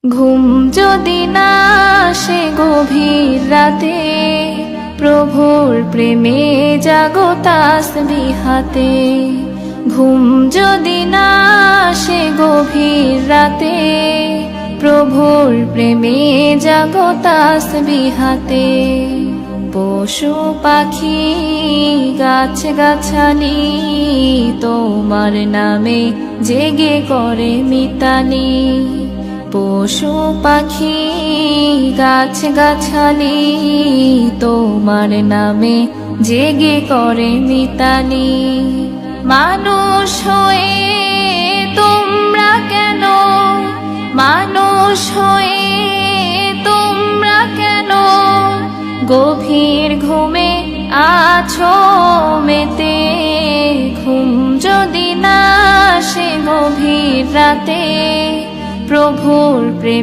ঘুম যদি না আসে গভীর রাতে, প্রভুর প্রেমে জাগো তাসবিহ হাতে। ঘুম যদি না আসে গভীর রাতে, প্রভুর প্রেমে জাগো তাসবিহ হাতে। পশু পাখি গাছ গাছালি তোমার নামে জেগে করে মিতালি। পশু পাখি গাছ গাছালি তোমার নামে জেগে করে মিতালি। মানুষ হয়ে তোমরা কেন, মানুষ হয়ে তোমরা কেন গভীর ঘুমে আছো মেতে। ঘুম যদি না আসে গভীর রাতে, প্রভুর প্রেমে